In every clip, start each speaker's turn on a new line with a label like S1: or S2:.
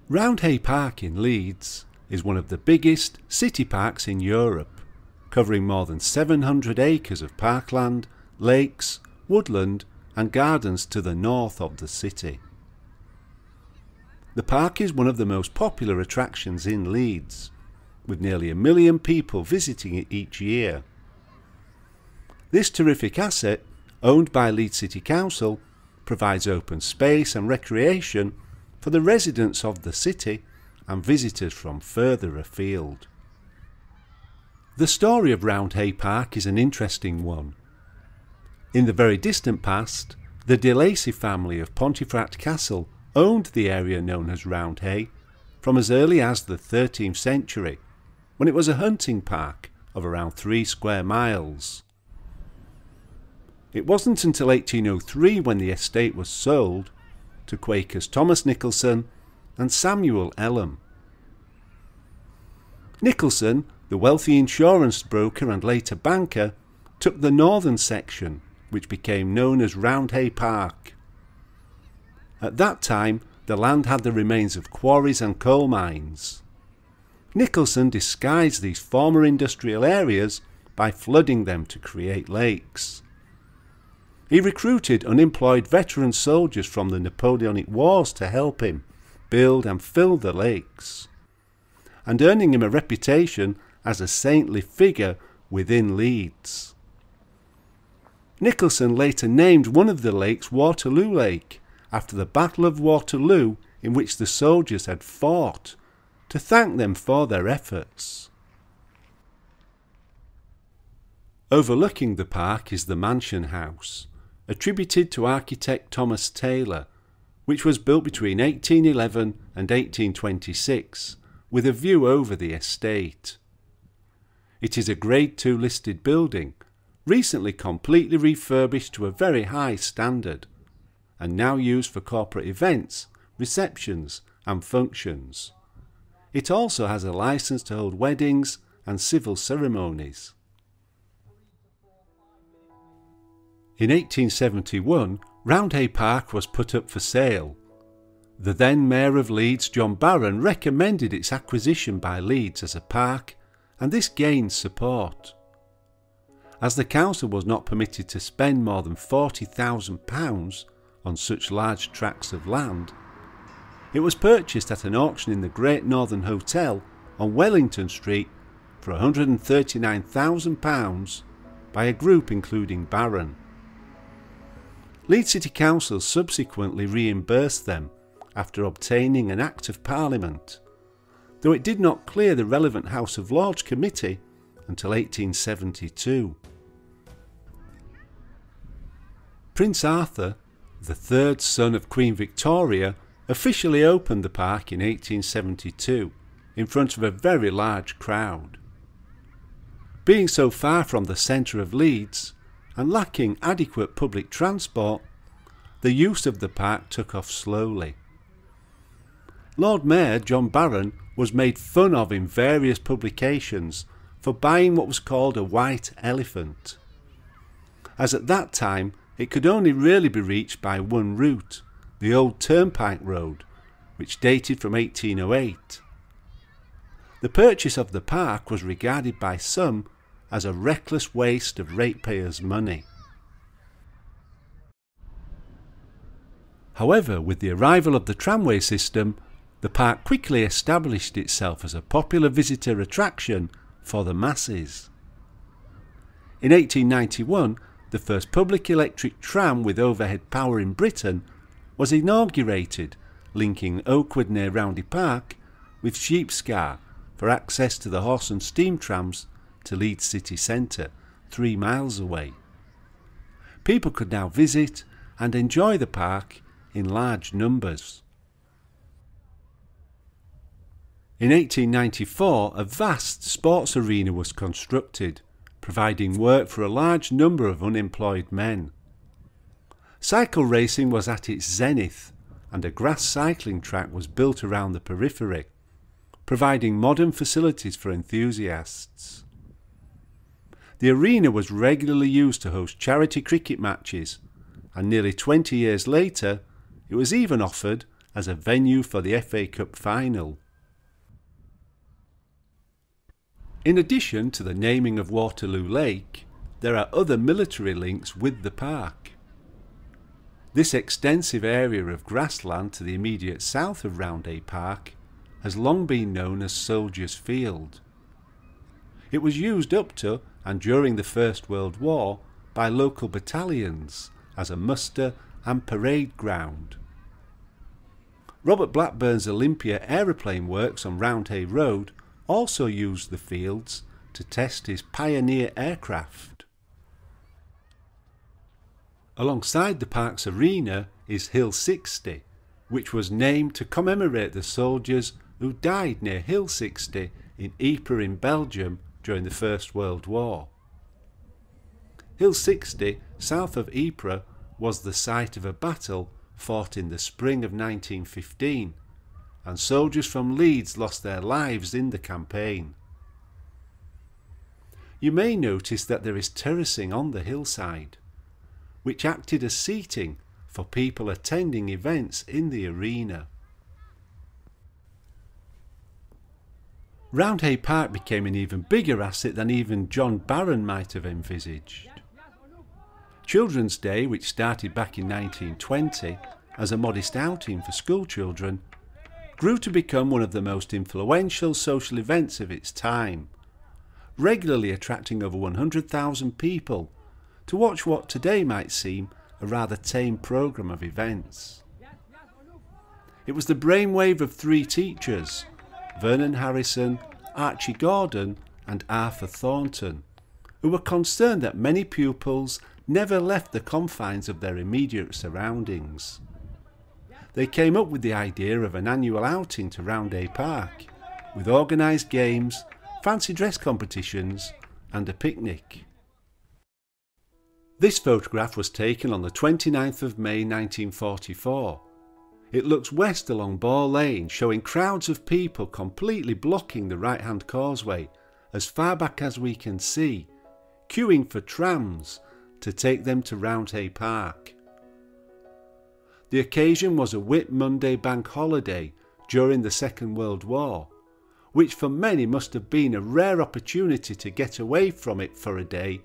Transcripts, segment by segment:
S1: Roundhay Park in Leeds is one of the biggest city parks in Europe, covering more than 700 acres of parkland, lakes, woodland and gardens to the north of the city. The park is one of the most popular attractions in Leeds, with nearly 1 million people visiting it each year. This terrific asset, owned by Leeds City Council, provides open space and recreation for the residents of the city and visitors from further afield. The story of Roundhay Park is an interesting one. In the very distant past, the De Lacy family of Pontefract Castle owned the area known as Roundhay from as early as the 13th century, when it was a hunting park of around 3 square miles. It wasn't until 1803 when the estate was sold to Quakers Thomas Nicholson and Samuel Ellam. Nicholson, the wealthy insurance broker and later banker, took the northern section, which became known as Roundhay Park. At that time, the land had the remains of quarries and coal mines. Nicholson disguised these former industrial areas by flooding them to create lakes. He recruited unemployed veteran soldiers from the Napoleonic Wars to help him build and fill the lakes, and earning him a reputation as a saintly figure within Leeds. Nicholson later named one of the lakes Waterloo Lake, after the Battle of Waterloo in which the soldiers had fought, to thank them for their efforts. Overlooking the park is the Mansion House, attributed to architect Thomas Taylor, which was built between 1811 and 1826, with a view over the estate. It is a Grade 2 listed building, recently completely refurbished to a very high standard, and now used for corporate events, receptions and functions. It also has a licence to hold weddings and civil ceremonies. In 1871, Roundhay Park was put up for sale. The then Mayor of Leeds, John Barran, recommended its acquisition by Leeds as a park, and this gained support. As the council was not permitted to spend more than £40,000 on such large tracts of land, it was purchased at an auction in the Great Northern Hotel on Wellington Street for £139,000 by a group including Barran. Leeds City Council subsequently reimbursed them after obtaining an Act of Parliament, though it did not clear the relevant House of Lords committee until 1872. Prince Arthur, the third son of Queen Victoria, officially opened the park in 1872 in front of a very large crowd. Being so far from the centre of Leeds and lacking adequate public transport, the use of the park took off slowly. Lord Mayor John Barran was made fun of in various publications for buying what was called a white elephant, as at that time it could only really be reached by one route, the old turnpike road, which dated from 1808. The purchase of the park was regarded by some as a reckless waste of ratepayers' money. However, with the arrival of the tramway system, the park quickly established itself as a popular visitor attraction for the masses. In 1891, the first public electric tram with overhead power in Britain was inaugurated, linking Oakwood near Roundhay Park with Sheepscar for access to the horse and steam trams to Leeds city centre, 3 miles away. People could now visit and enjoy the park in large numbers. In 1894, a vast sports arena was constructed, providing work for a large number of unemployed men. Cycle racing was at its zenith, and a grass cycling track was built around the periphery, providing modern facilities for enthusiasts. The arena was regularly used to host charity cricket matches, and nearly 20 years later, it was even offered as a venue for the FA Cup final. In addition to the naming of Waterloo Lake, there are other military links with the park. This extensive area of grassland to the immediate south of Roundhay Park has long been known as Soldiers' Field. It was used up to and during the First World War by local battalions as a muster and parade ground. Robert Blackburn's Olympia Aeroplane Works on Roundhay Road also used the fields to test his Pioneer aircraft. Alongside the park's arena is Hill 60, which was named to commemorate the soldiers who died near Hill 60 in Ypres in Belgium during the First World War. Hill 60, south of Ypres, was the site of a battle fought in the spring of 1915, and soldiers from Leeds lost their lives in the campaign. You may notice that there is terracing on the hillside, which acted as seating for people attending events in the arena. Roundhay Park became an even bigger asset than even John Barran might have envisaged. Children's Day, which started back in 1920 as a modest outing for school children, grew to become one of the most influential social events of its time, regularly attracting over 100,000 people to watch what today might seem a rather tame programme of events. It was the brainwave of three teachers, Vernon Harrison, Archie Gordon and Arthur Thornton, who were concerned that many pupils never left the confines of their immediate surroundings. They came up with the idea of an annual outing to Roundhay Park, with organised games, fancy dress competitions and a picnic. This photograph was taken on the 29th of May 1944. It looks west along Ball Lane, showing crowds of people completely blocking the right-hand causeway as far back as we can see, queuing for trams to take them to Roundhay Park. The occasion was a Whit Monday bank holiday during the Second World War, which for many must have been a rare opportunity to get away from it for a day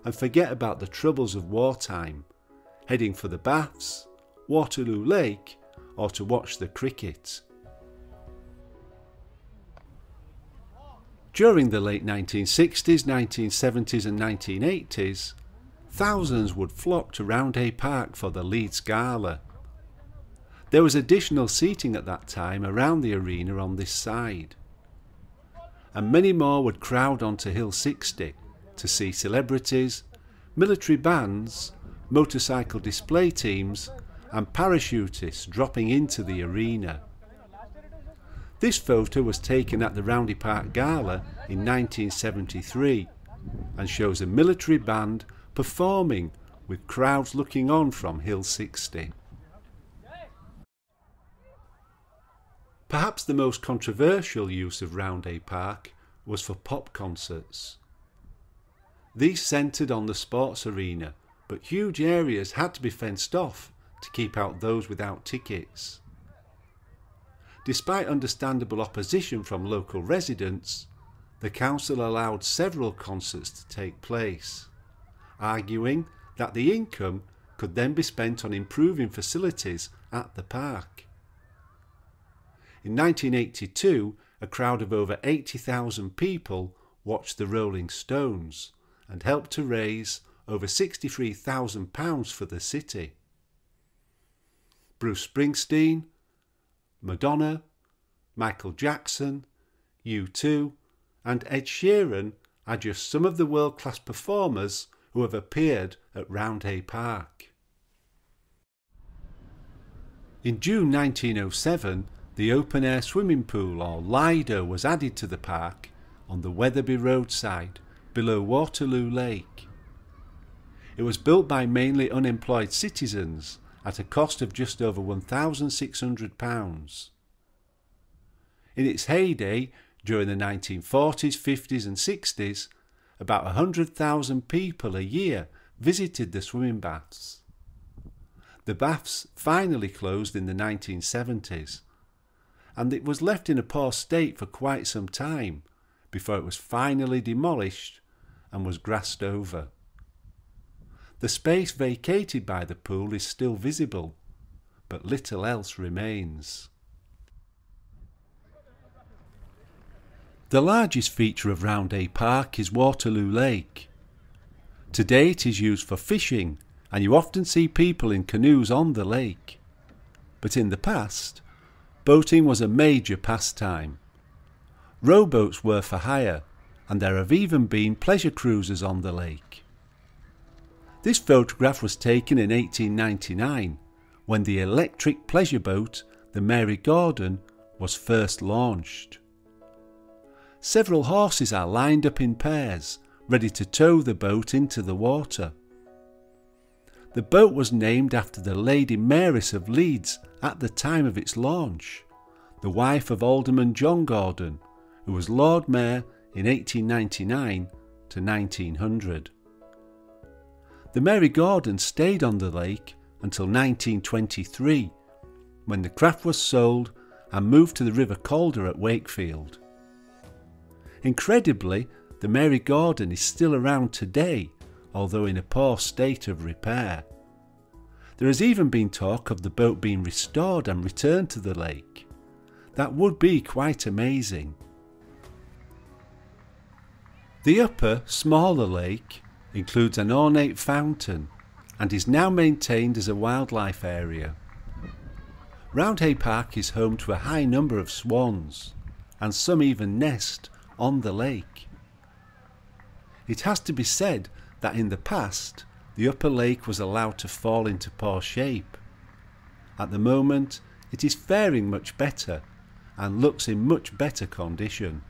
S1: and forget about the troubles of wartime, heading for the baths, Waterloo Lake, or to watch the cricket. During the late 1960s, 1970s and 1980s, thousands would flock to Roundhay Park for the Leeds Gala. There was additional seating at that time around the arena on this side, and many more would crowd onto Hill 60 to see celebrities, military bands, motorcycle display teams and parachutists dropping into the arena. This photo was taken at the Roundhay Park Gala in 1973 and shows a military band performing with crowds looking on from Hill 60. Perhaps the most controversial use of Roundhay Park was for pop concerts. These centred on the sports arena, but huge areas had to be fenced off to keep out those without tickets. Despite understandable opposition from local residents, the council allowed several concerts to take place, arguing that the income could then be spent on improving facilities at the park. In 1982, a crowd of over 80,000 people watched the Rolling Stones and helped to raise over £63,000 for the city. Bruce Springsteen, Madonna, Michael Jackson, U2 and Ed Sheeran are just some of the world-class performers who have appeared at Roundhay Park. In June 1907, the open-air swimming pool, or Lido, was added to the park on the Wetherby roadside below Waterloo Lake. It was built by mainly unemployed citizens at a cost of just over £1,600. In its heyday, during the 1940s, 50s and 60s, about 100,000 people a year visited the swimming baths. The baths finally closed in the 1970s, and it was left in a poor state for quite some time before it was finally demolished and was grassed over. The space vacated by the pool is still visible, but little else remains. The largest feature of Roundhay Park is Waterloo Lake. Today it is used for fishing, and you often see people in canoes on the lake. But in the past, boating was a major pastime. Rowboats were for hire, and there have even been pleasure cruises on the lake. This photograph was taken in 1899, when the electric pleasure boat, the Mary Gordon, was first launched. Several horses are lined up in pairs, ready to tow the boat into the water. The boat was named after the Lady Mayoress of Leeds at the time of its launch, the wife of Alderman John Gordon, who was Lord Mayor in 1899 to 1900. The Mary Gordon stayed on the lake until 1923, when the craft was sold and moved to the River Calder at Wakefield. Incredibly, the Mary Gordon is still around today, although in a poor state of repair. There has even been talk of the boat being restored and returned to the lake. That would be quite amazing. The upper, smaller lake includes an ornate fountain and is now maintained as a wildlife area. Roundhay Park is home to a high number of swans, and some even nest on the lake. It has to be said that in the past the upper lake was allowed to fall into poor shape. At the moment it is faring much better and looks in much better condition.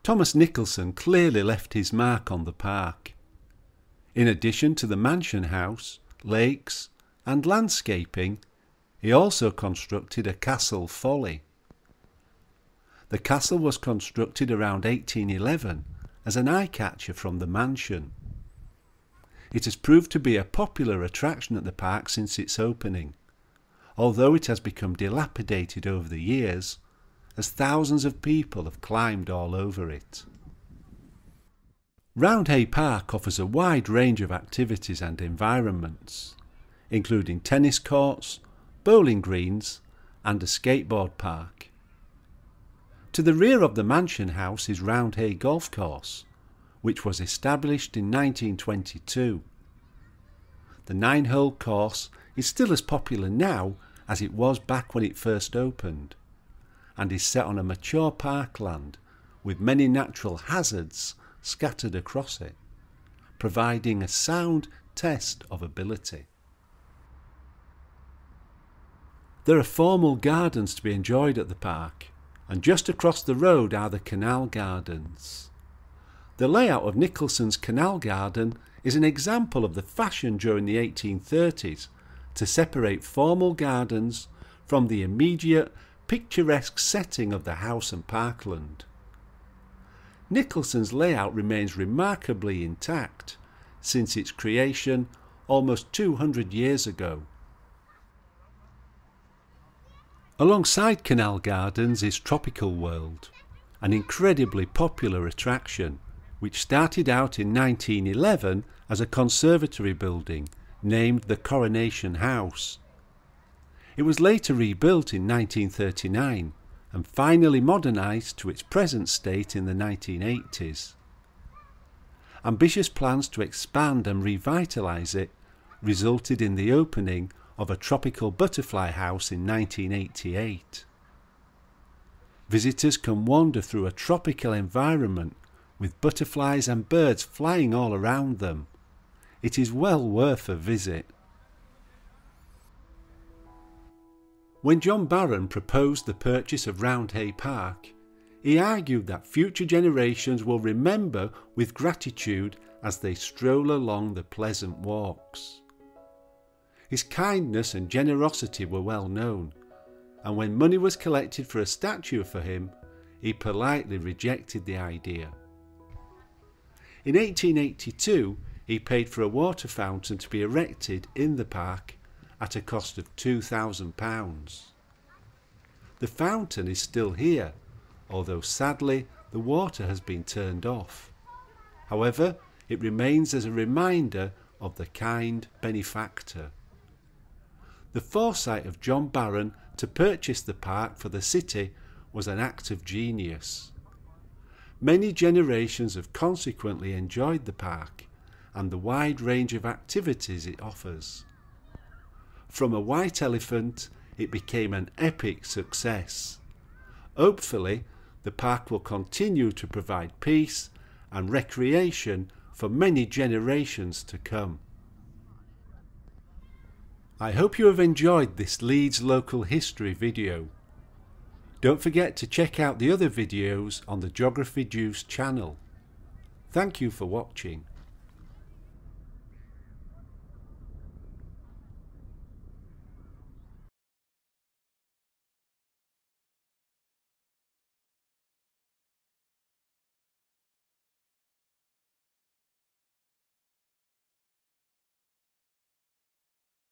S1: Thomas Nicholson clearly left his mark on the park. In addition to the mansion house, lakes and landscaping, he also constructed a castle, Folly. The castle was constructed around 1811 as an eye-catcher from the mansion. It has proved to be a popular attraction at the park since its opening, although it has become dilapidated over the years as thousands of people have climbed all over it. Roundhay Park offers a wide range of activities and environments, including tennis courts, bowling greens and a skateboard park. To the rear of the mansion house is Roundhay Golf Course, which was established in 1922. The 9-hole course is still as popular now as it was back when it first opened, and is set on a mature parkland with many natural hazards scattered across it, providing a sound test of ability. There are formal gardens to be enjoyed at the park, and just across the road are the Canal Gardens. The layout of Nicholson's Canal Garden is an example of the fashion during the 1830s to separate formal gardens from the immediate picturesque setting of the house and parkland. Nicholson's layout remains remarkably intact since its creation almost 200 years ago. Alongside Canal Gardens is Tropical World, an incredibly popular attraction which started out in 1911 as a conservatory building named the Coronation House. It was later rebuilt in 1939 and finally modernised to its present state in the 1980s. Ambitious plans to expand and revitalise it resulted in the opening of a tropical butterfly house in 1988. Visitors can wander through a tropical environment with butterflies and birds flying all around them. It is well worth a visit. When John Barran proposed the purchase of Roundhay Park, he argued that future generations will remember with gratitude as they stroll along the pleasant walks. His kindness and generosity were well known, and when money was collected for a statue for him, he politely rejected the idea. In 1882, he paid for a water fountain to be erected in the park at a cost of £2,000. The fountain is still here, although sadly the water has been turned off. However, it remains as a reminder of the kind benefactor. The foresight of John Barran to purchase the park for the city was an act of genius. Many generations have consequently enjoyed the park and the wide range of activities it offers. From a white elephant, it became an epic success. Hopefully, the park will continue to provide peace and recreation for many generations to come. I hope you have enjoyed this Leeds local history video. Don't forget to check out the other videos on the Geography Juice channel. Thank you for watching.